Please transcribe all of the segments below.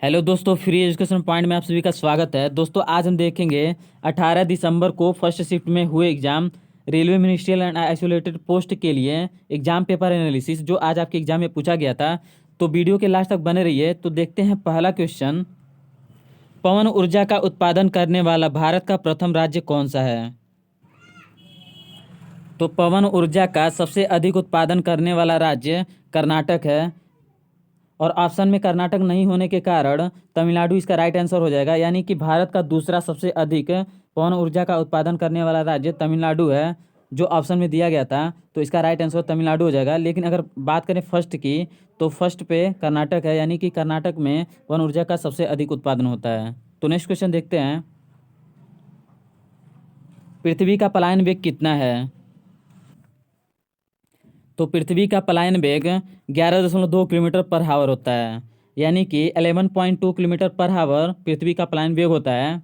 Hello दोस्तों, free education point में आप सभी का स्वागत है। दोस्तों आज हम देखेंगे 18 दिसंबर को फर्स्ट शिफ्ट में हुए exam railway ministerial and isolated post के लिए एग्जाम पेपर एनालिसिस जो आज आपके एग्जाम में पूछा गया था। तो वीडियो के लास्ट तक बने रहिए। तो देखते हैं पहला क्वेश्चन, पवन ऊर्जा का उत्पादन करने वाला भारत का प्रथम राज्य कौन सा है? तो पवन ऊर्जा का सबसे अधिक उत्पादन करने वाला राज्य कर्नाटक है। और ऑप्शन में कर्नाटक नहीं होने के कारण तमिलनाडु इसका राइट आंसर हो जाएगा, यानी कि भारत का दूसरा सबसे अधिक पवन ऊर्जा का उत्पादन करने वाला राज्य तमिलनाडु है, जो ऑप्शन में दिया गया था। तो इसका राइट आंसर तमिलनाडु हो जाएगा। लेकिन अगर बात करें फर्स्ट की, तो फर्स्ट पे कर्नाटक है, यानी कि कर्नाटक में पवन ऊर्जा का सबसे अधिक उत्पादन होता है। तो नेक्स्ट क्वेश्चन देखते हैं, पृथ्वी का पलायन वेग कितना है? तो पृथ्वी का पलायन वेग 11.2 किलोमीटर पर हावर होता है, यानी कि 11.2 किलोमीटर पर हावर पृथ्वी का पलायन वेग होता है।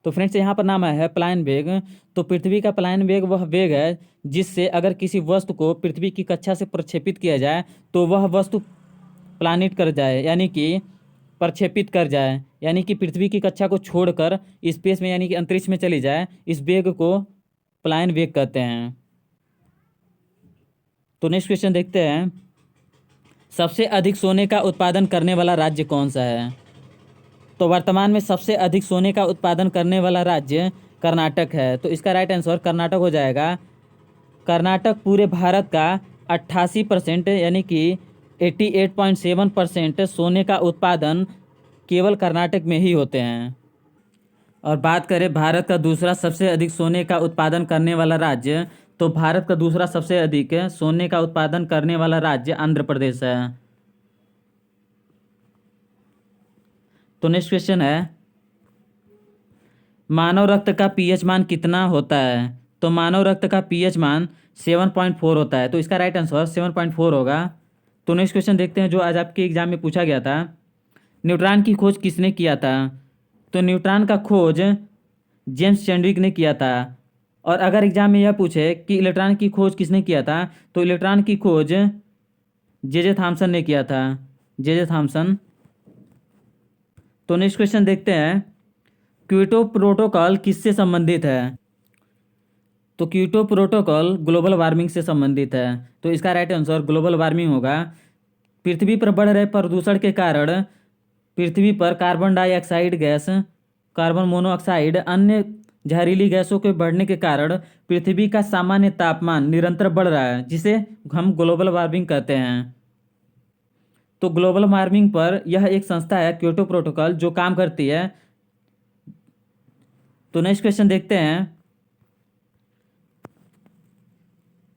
तो फ्रेंड्स यहाँ पर नाम है पलायन वेग। तो पृथ्वी का पलायन वेग वह वेग है जिससे अगर किसी वस्तु को पृथ्वी की कक्षा से प्रक्षेपित किया जाए तो वह वस्तु प्लानिट कर जाए, यानी कि प्रक्षेपित कर जाए, यानी कि पृथ्वी की कक्षा को छोड़कर स्पेस में यानी कि अंतरिक्ष में चली जाए। इस वेग को पलायन वेग कहते हैं। तो नेक्स्ट क्वेश्चन देखते हैं, सबसे अधिक सोने का उत्पादन करने वाला राज्य कौन सा है? तो वर्तमान में सबसे अधिक सोने का उत्पादन करने वाला राज्य कर्नाटक है। तो इसका राइट आंसर कर्नाटक हो जाएगा। कर्नाटक पूरे भारत का 88% यानी कि 88.7% सोने का उत्पादन केवल कर्नाटक में ही होते हैं। और बात करें भारत का दूसरा सबसे अधिक सोने का उत्पादन करने वाला राज्य, तो भारत का दूसरा सबसे अधिक सोने का उत्पादन करने वाला राज्य आंध्र प्रदेश है। तो नेक्स्ट क्वेश्चन है, मानव रक्त का पीएच मान कितना होता है? तो मानव रक्त का पीएच मान 7.4 होता है। तो इसका राइट आंसर 7.4 होगा। तो नेक्स्ट क्वेश्चन देखते हैं जो आज आपके एग्जाम में पूछा गया था, न्यूट्रॉन की खोज किसने किया था? तो न्यूट्रॉन का खोज जेम्स चैडविक ने किया था। और अगर एग्जाम में यह पूछे कि इलेक्ट्रॉन की खोज किसने किया था, तो इलेक्ट्रॉन की खोज जे थॉमसन ने किया था, जे थॉमसन। तो नेक्स्ट क्वेश्चन देखते हैं, क्योटो प्रोटोकॉल किससे संबंधित है? तो क्योटो प्रोटोकॉल ग्लोबल वार्मिंग से संबंधित है। तो इसका राइट आंसर ग्लोबल वार्मिंग होगा। पृथ्वी पर बढ़ रहे प्रदूषण के कारण पृथ्वी पर carbon dioxide gas, carbon monoxide, अन्य जहरीली गैसों के बढ़ने के कारण पृथ्वी का सामान्य तापमान निरंतर बढ़ रहा है, जिसे हम ग्लोबल वार्मिंग कहते हैं। तो ग्लोबल वार्मिंग पर यह एक संस्था है क्योटो प्रोटोकॉल जो काम करती है। तो नेक्स्ट क्वेश्चन देखते हैं,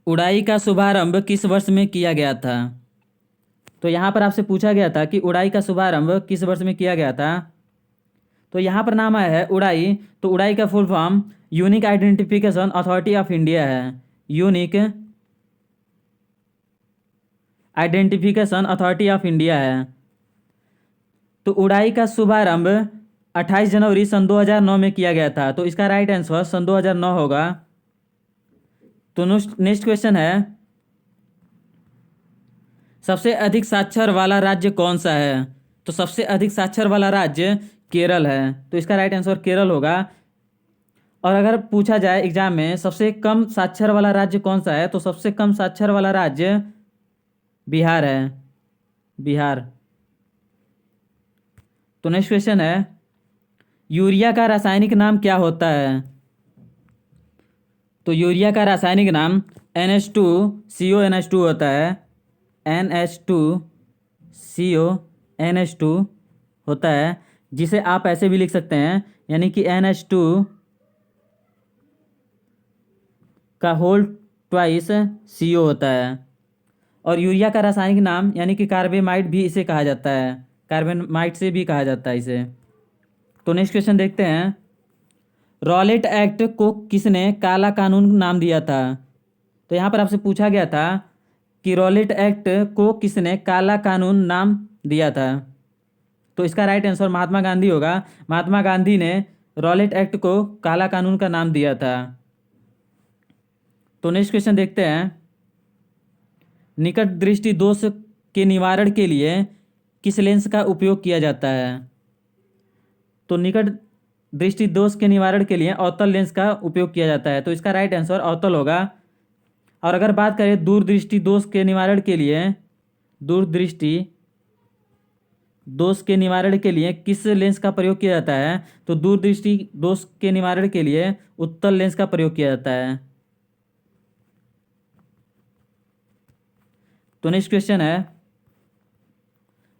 उड़ाई का शुभारंभ किस वर्ष में किया गया था? तो यहाँ पर आपसे पूछा गया था कि उड़ाई का शुभारंभ किस वर्ष में किया गया था। तो यहाँ पर नाम आया है उड़ाई। तो उड़ाई का full form unique identification authority of India है। Unique identification authority of India है। तो उड़ाई का शुभारंभ 28 जनवरी सन 2009 में किया गया था। तो इसका राइट आंसर सन 2009 होगा। तो नेक्स्ट क्वेश्चन है, सबसे अधिक साक्षर वाला राज्य कौन सा है? तो सबसे अधिक साक्षर वाला राज्य केरल है। तो इसका राइट आंसर केरल होगा। और अगर पूछा जाए एग्जाम में सबसे कम साक्षर वाला राज्य कौन सा है, तो सबसे कम साक्षर वाला राज्य बिहार है, बिहार। तो नेक्स्ट क्वेश्चन है, यूरिया का रासायनिक नाम क्या होता है? तो यूरिया का रासायनिक नाम NH2CONH2 होता है। NH2CONH2 होता है, जिसे आप ऐसे भी लिख सकते हैं, यानी कि NH2 का होल ट्वाइस CO होता है। और यूरिया का रासायनिक नाम यानी कि कार्बेमाइड भी इसे कहा जाता है, कार्बेमाइड से भी कहा जाता है इसे। तो नेक्स्ट क्वेश्चन देखते हैं, रॉलेट एक्ट को किसने काला कानून नाम दिया था? तो यहाँ पर आपसे पूछा गया था कि रॉलेट एक्ट को किसने काला कानून नाम दिया था। तो इसका राइट आंसर महात्मा गांधी होगा। महात्मा गांधी ने रॉलेट एक्ट को काला कानून का नाम दिया था। तो नेक्स्ट क्वेश्चन देखते हैं, निकट दृष्टि दोष के निवारण के लिए किस लेंस का उपयोग किया जाता है? तो निकट दृष्टि दोष के निवारण के लिए अवतल लेंस का उपयोग किया जाता है, तो इसका राइट आंसर अवतल होगा। और अगर बात करें दूरदृष्टि दोष के निवारण के लिए, दूरदृष्टि दोष के निवारण के लिए किस लेंस का प्रयोग किया जाता है, तो दूरदृष्टि दोष के निवारण के लिए उत्तल लेंस का प्रयोग किया जाता है। तो नेक्स्ट क्वेश्चन है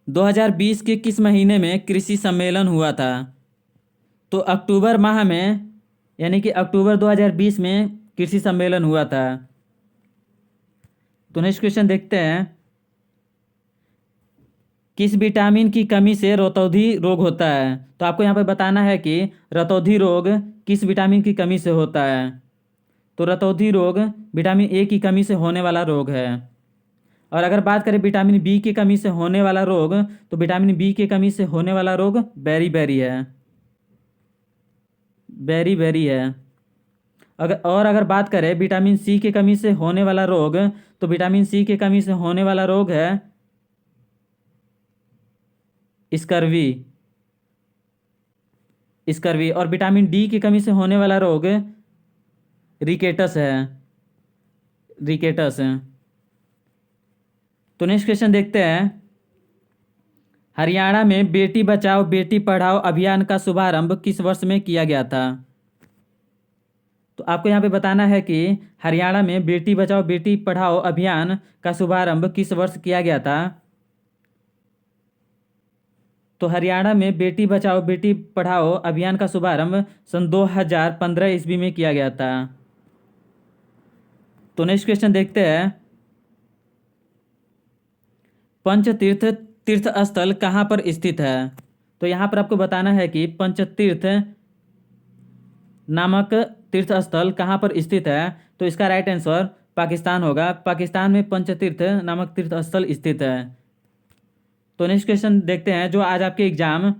2020 के किस महीने में कृषि सम्मेलन हुआ था, तो अक्टूबर माह में, यानी कि अक्टूबर 2020 में कृषि सम्मेलन हुआ था। तो नेक्स्ट क्वेश्चन देखते हैं, किस विटामिन की कमी से रतौंधी रोग होता है, तो आपको यहाँ पर बताना है कि रतौंधी रोग किस विटामिन की कमी से होता है। तो रतौंधी रोग विटामिन ए की कमी से होने वाला रोग है। और अगर बात करें विटामिन बी की कमी से होने वाला रोग, तो विटामिन बी की कमी से होने वाला रोग बेरी है, बेरी है। अगर बात करें विटामिन सी की कमी से होने वाला रोग, तो विटामिन सी की कमी से होने वाला रोग है स्कर्वी। और विटामिन डी की कमी से होने वाला रोग रिकेटस है। तो नेक्स्ट क्वेश्चन देखते हैं, हरियाणा में बेटी बचाओ बेटी पढ़ाओ अभियान का शुभारंभ किस वर्ष में किया गया था। तो आपको यहाँ पे बताना है कि हरियाणा में बेटी बचाओ बेटी पढ़ाओ अभियान का शुभारंभ किस वर्ष किया गया था। तो हरियाणा में बेटी बचाओ बेटी पढ़ाओ अभियान का शुभारंभ सन 2015 ईस्वी में किया गया था। तो नेक्स्ट क्वेश्चन देखते हैं, पंचतीर्थ तीर्थ स्थल कहाँ पर स्थित है। तो यहाँ पर आपको बताना है कि पंचतीर्थ नामक तीर्थ स्थल कहाँ पर स्थित है। तो इसका राइट आंसर पाकिस्तान होगा। पाकिस्तान में पंचतीर्थ नामक तीर्थ स्थल स्थित है। तो नेक्स्ट क्वेश्चन देखते हैं, जो आज आपके exam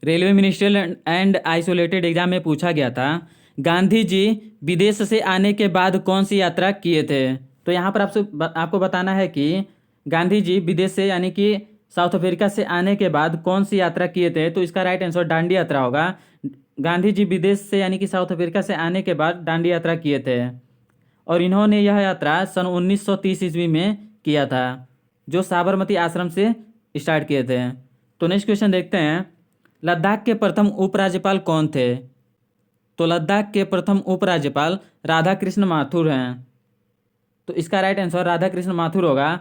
railway ministerial and isolated exam में पूछा गया था, गांधी जी विदेश से आने के बाद कौन सी यात्रा किए थे। तो यहाँ पर आपको बताना है कि गांधी जी विदेश से यानी कि साउथ अफ्रीका से आने के बाद कौन सी यात्रा किए थे। तो इसका राइट आंसर दांडी यात्रा होगा। गांधी जी विदेश से यानी कि साउथ अफ्रीका से आने के बाद दांडी यात्रा किए थे, और इन्होंने यह यात्रा सन 1930 ईस्वी में किया था, जो साबरमती आश्रम से स्टार्ट किए थे। तो नेक्स्ट क्वेश्चन देखते हैं, लद्दाख के प्रथम उपराज्यपाल कौन थे। तो लद्दाख के प्रथम उपराज्यपाल राधा कृष्ण माथुर हैं। तो इसका राइट आंसर राधा कृष्ण माथुर होगा।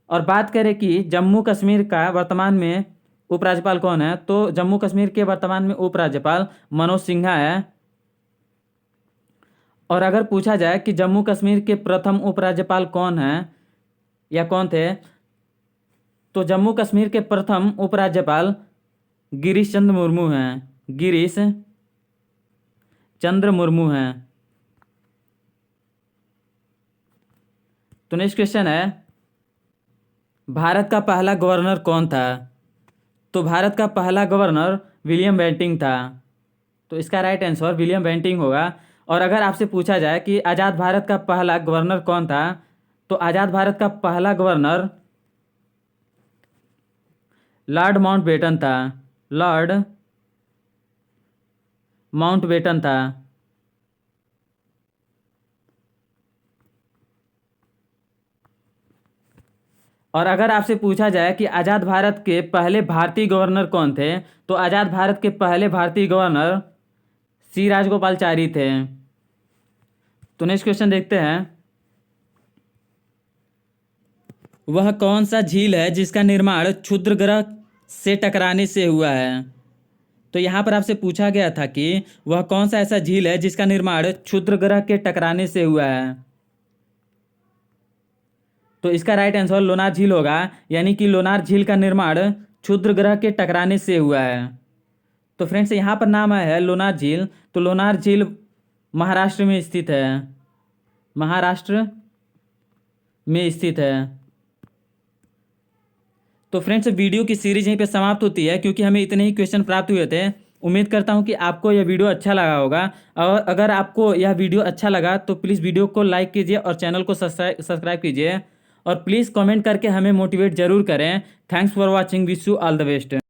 और बात करें कि जम्मू कश्मीर का वर्तमान में उपराज्यपाल कौन है, तो जम्मू कश्मीर के वर्तमान में उपराज्यपाल मनोज सिन्हा है। और अगर पूछा जाए कि जम्मू कश्मीर के प्रथम उपराज्यपाल कौन है या कौन थे, तो जम्मू कश्मीर के प्रथम उपराज्यपाल गिरीश चंद्र मुर्मू हैं। गिरीश चंद्र मुर्मू हैं। तो नेक्स्ट क्वेश्चन है, भारत का पहला गवर्नर कौन था। तो भारत का पहला गवर्नर विलियम बेंटिंक था। तो इसका राइट आंसर विलियम बेंटिंक होगा। और अगर आपसे पूछा जाए कि आज़ाद भारत का पहला गवर्नर कौन था, तो आज़ाद भारत का पहला गवर्नर लॉर्ड माउंटबेटन था। लॉर्ड माउंटबेटन था। और अगर आपसे पूछा जाए कि आज़ाद भारत के पहले भारतीय गवर्नर कौन थे, तो आज़ाद भारत के पहले भारतीय गवर्नर सी राजगोपालचारी थे। तो नेक्स्ट क्वेश्चन देखते हैं, वह कौन सा झील है जिसका निर्माण क्षुद्र ग्रह से टकराने से हुआ है। तो यहाँ पर आपसे पूछा गया था कि वह कौन सा ऐसा झील है जिसका निर्माण क्षुद्र ग्रह के टकराने से हुआ है। तो इसका राइट आंसर लोनार झील होगा, यानी कि लोनार झील का निर्माण क्षुद्र ग्रह के टकराने से हुआ है। तो फ्रेंड्स यहाँ पर नाम आया है लोनार झील। तो लोनार झील महाराष्ट्र में स्थित है। महाराष्ट्र में स्थित है। तो फ्रेंड्स वीडियो की सीरीज यहीं पे समाप्त होती है, क्योंकि हमें इतने ही क्वेश्चन प्राप्त हुए थे। उम्मीद करता हूं कि आपको यह वीडियो अच्छा लगा होगा। और अगर आपको यह वीडियो अच्छा लगा तो प्लीज़ वीडियो को लाइक कीजिए और चैनल को सब्सक्राइब कीजिए, और प्लीज़ कमेंट करके हमें मोटिवेट जरूर करें। Thanks for watching, wish you all the best.